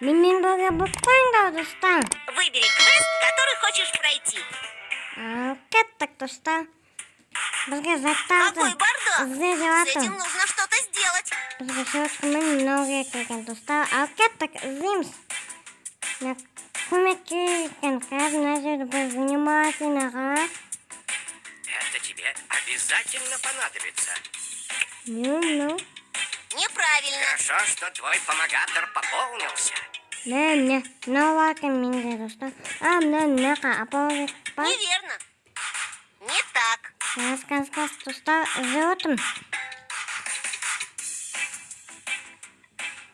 Менен бірге болып қойыңдар, достар. Выбери квест, который хочешь пройти. Кеттік, достар. Бізге заттарды Какой бардак? іздеп С жатыр. этим нужно что-то сделать. Бізге шөткімен мынау керек екен, достар. Ал кеттік, іздейміз. Көмек керек екен. Қазір мына жерде бір внимательныйға. Это тебе обязательно понадобится. Ну. Неправильно. Хорошо, что твой помогатор пополнился. Міне, мынау бар екен менде, достар. Мына апау бар. Неверно. Не так. Қаз, достар, іздеп отырмын.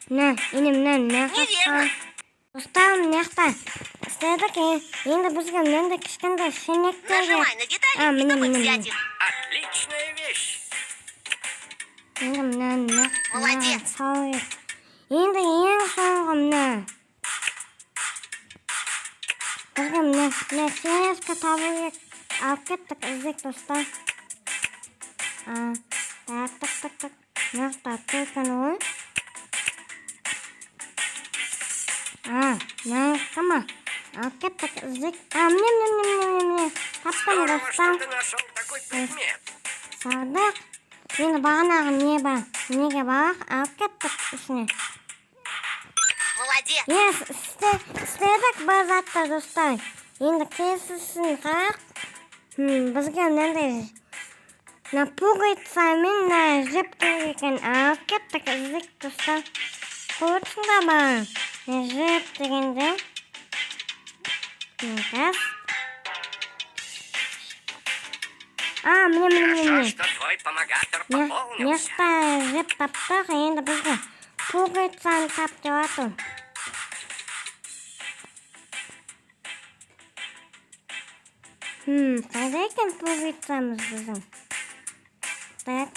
Мына Неверно. Достар, мына жақта. Істедік, енді бізге мынандай кішкентай шенектер Нажимай на детали, чтобы взять их. Отличная вещь. Молодец. Енді ең соңғы мына. Бізге мына тереска табу керек. Алып кеттік, іздек, достар. Так. Мына түркен ғой. Мына қама. Алып кеттік, іздек. Міне. Таптым, Здорово, достар. что ты нашел такой предмет. Сардық. Енді бағанағы не бар? Неге барақ? Алып кеттік ішіне. Молодец. Істедік бір затты, достар. Енді кесісін қақ. Бізге мынандай пуговицамен жіп керек екен. Алып кеттік, іздік, достар. Көрсіңдер бар. Жіп дегенде. Кәс. Хорошо, что твой помогатор пополнился. Нешта жіп таптық, енді бізге пуговицаны тап деп атыр. Қайда екен пуговицамыз біздің? Так.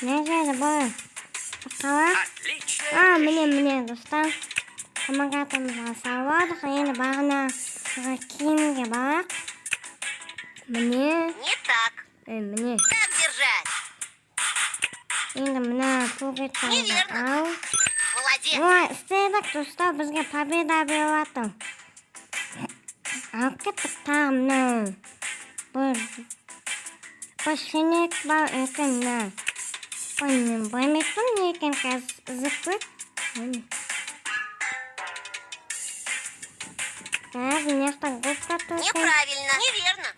Не жерде бар? Қала? Отличная вещь. Міне, достар. Помогатымызға саладық, енді бағына киімге барақ. Міне. Не так. Міне. Так держать. Енді мына пуговицамызға Неверно. ал. Молодец. Істедік, достар, бізге победа беріп атыр. Алып кеттік тағы мына. Бір шенек бар екен мына. Мен білмеппін не екен қазір іздеп көріп. Қазір мына жақта губка тұр екен. Неправильно. Неверно.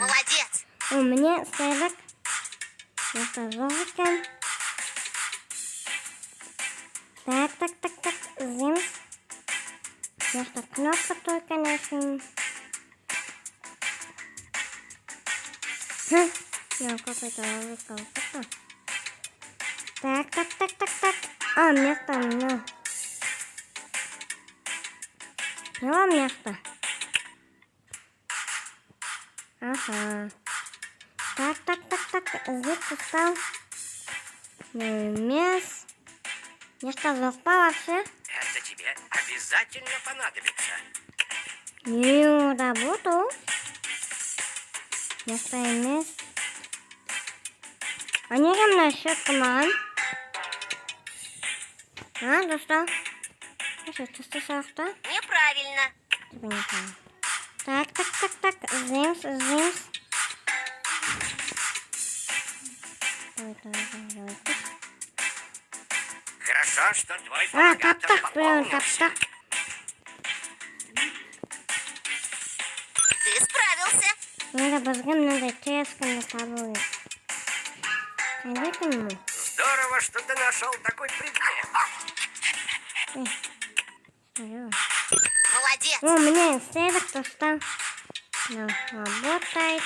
Молодец. Міне істедік. Мына жақта жоқ екен. Так, іздейміз. Мына жақта кнопка тұр екен әшейін. Какой-то ловушка. Так. Мына жақта мына. Мына жақта. Аха. Так, іздеп достар. Емес. Мына жақта жоқ па вообще? Это тебе обязательно понадобится. Да буду. Мына жақта емес. Неге мына щетка маған? Достар. Тастасақ та? Неправильно. Так. Іздейміз. Хорошо, что твой помогатор пополнился. Ты справился. Енді бізге мынандай тесканы табу керек. Қайда екен мұны? Здорово, что ты нашел такой предмет. Молодец. Міне істедік, достар. Работает.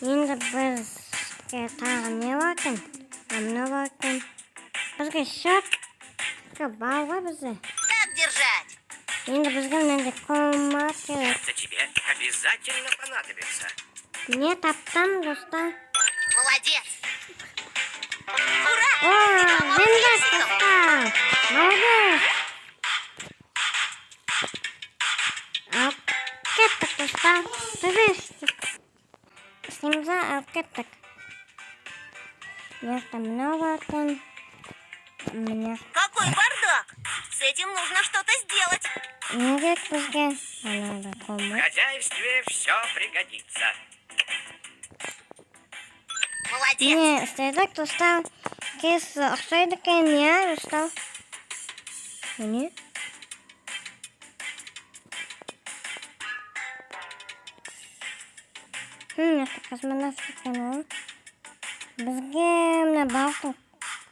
Енді бізге тағы не бар екен? Мына бар екен. Бізге щетка бар ғой бізде. Так держать. Енді бізге мынандай комат керек. Это тебе обязательно понадобится. Міне таптым, достар. Молодец. Ура! Жеңдік, достар. Молодец. Алып кеттік, достар. Істемізді алып кеттік. Мына жақта мынау бар екен. Какой бардак! С этим нужно что-то сделать. неге бізге анада В коммут. хозяйстве все пригодится. Молодец. Не, істедік достав. Кез ұқсайды екен, не достав? Не? Это космонавт екен ол. Бізге мына балықтың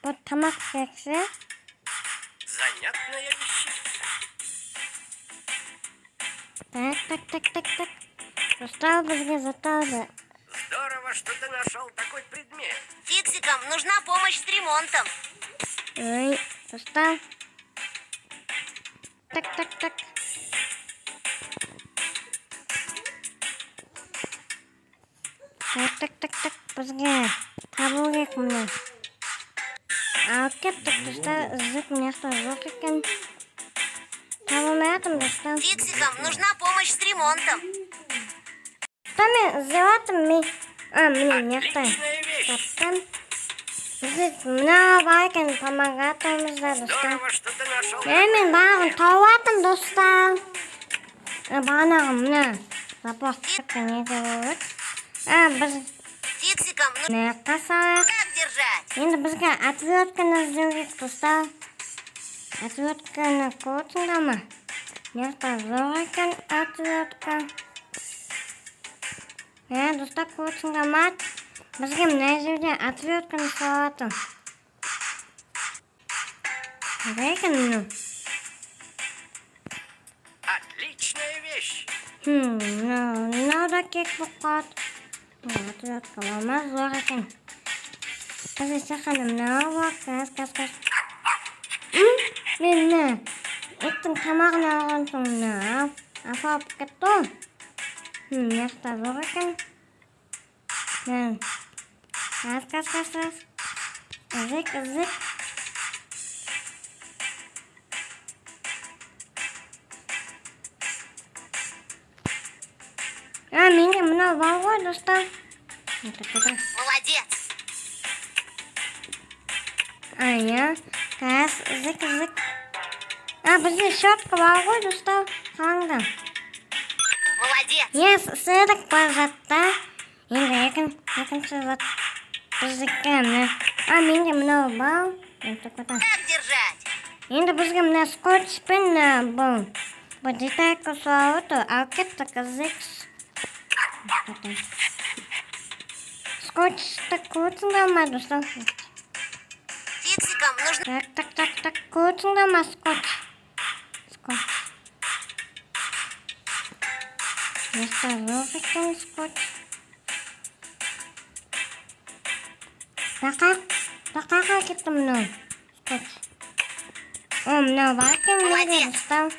бұл тамақ берсе. Занятная вещица. Так. Достал бізге заталды. Здорово, что ты нашел такой предмет. Фиксикам нужна помощь с ремонтом. Ой, достал. Так. Так, бізге табу керек міне. Алып кеттік, достал, іздеп міне что жоқ екен. Табылмай атым, достал. Фиксикам нужна помощь с ремонтом. Что мен іздеватым, мен... міне, міне Отличная вещь. таптым. Біз мына бар екен, помогатымызда, достал. Здорово, что ты нашел. Мен бағын тауатым, достал. Бағанағы мына заплатка неде болады. Біз Фиксикам нужно мына салайық. так держать. Енді бізге отвертканы іздеу керек, достал. Отвертканы көрсіңдер ма? Мына зор екен отвертка. Достал, көрсіңдер ма? Бізге мына жерде отвертканы салатын. Қандай екен мұны? Отличная вещь. Мынау да кек болып қалады. Отвертка болмас, зор екен. Біз есеқаны мынау бар, қаз. Мен мына иттің тамағын алған соң мына алып кетті ғой. Мына зор екен. Қаз. Ізік. Менде мынау бар ғой, достар. Молодец. Қаз, ізік. Бізде щетка бар ғой, достар. Қараңдар. Молодец. Сыдық бар затта. Енді екінші зат біздікі мына. Менде мынау бар. Так держать. Енді бізге мына скотчпен бұл деталька салауыты. Алып кеттік ізік. Скотчты көрсіңдер ма, достар? Фиксикам нужно... Так, көрсіңдер ма скотч? Зор екен скотч. Бақаға кетті мынау скотч. Мынау бар екен менде, достар.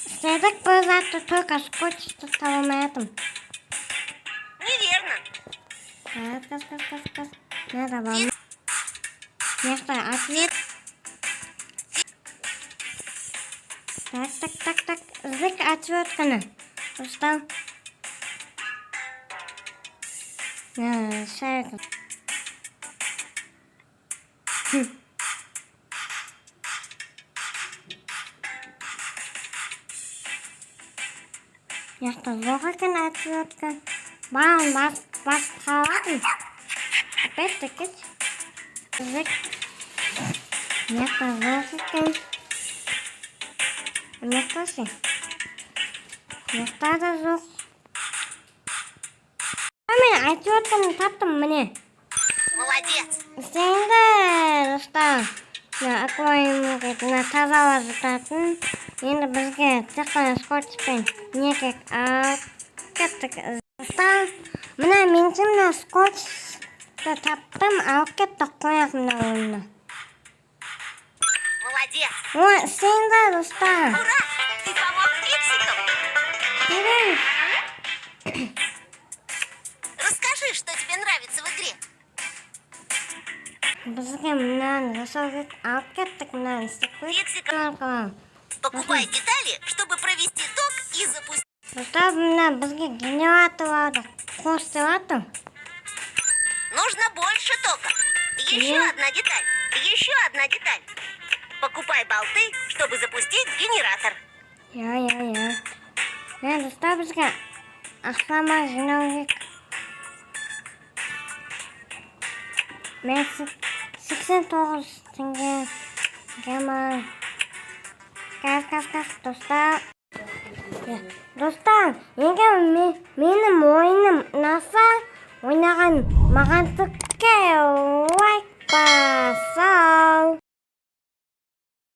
Істедік бір затты, только скотчты табылмайтын. Неверно. Каз. Надо вам. Место ответ. Так. Зык отвертканы. Устал. Шайка. Место зор екен отвертка. Барын басып қалатын. Опять-таки. Зык. Место зор екен. Местасы. Места да жоқ. Мен отвертканы таптым міне. Молодец. Сенді, достар. Аквариумға тазалап жататын. Енді бізге тек қана скотчпен не керек алып кеттік. Достар, мына менде мына скотчты таптым, алып кеттік қояқ мына орнына. Молодец. Сенді, достар. Ура! Ты помог фиксикам. Расскажи, что тебе нравится в игре. Бізге мынаны жасау керек, алып кеттік мынаны істеп қойдық. Покупай детали, чтобы провести ток и запустить. Достар, мына бізге генератор алды. Қосты. Нужно больше тока. Еще одна деталь. Покупай Нажимай болты, чтобы запустить генератор. Я. Достал бізге ақшама жинау керек. Мен 89 теңге. Гаман. Газ, достар. Достар, неге менің ойыным ұнаса, ойнаған маған түкке лайк басау.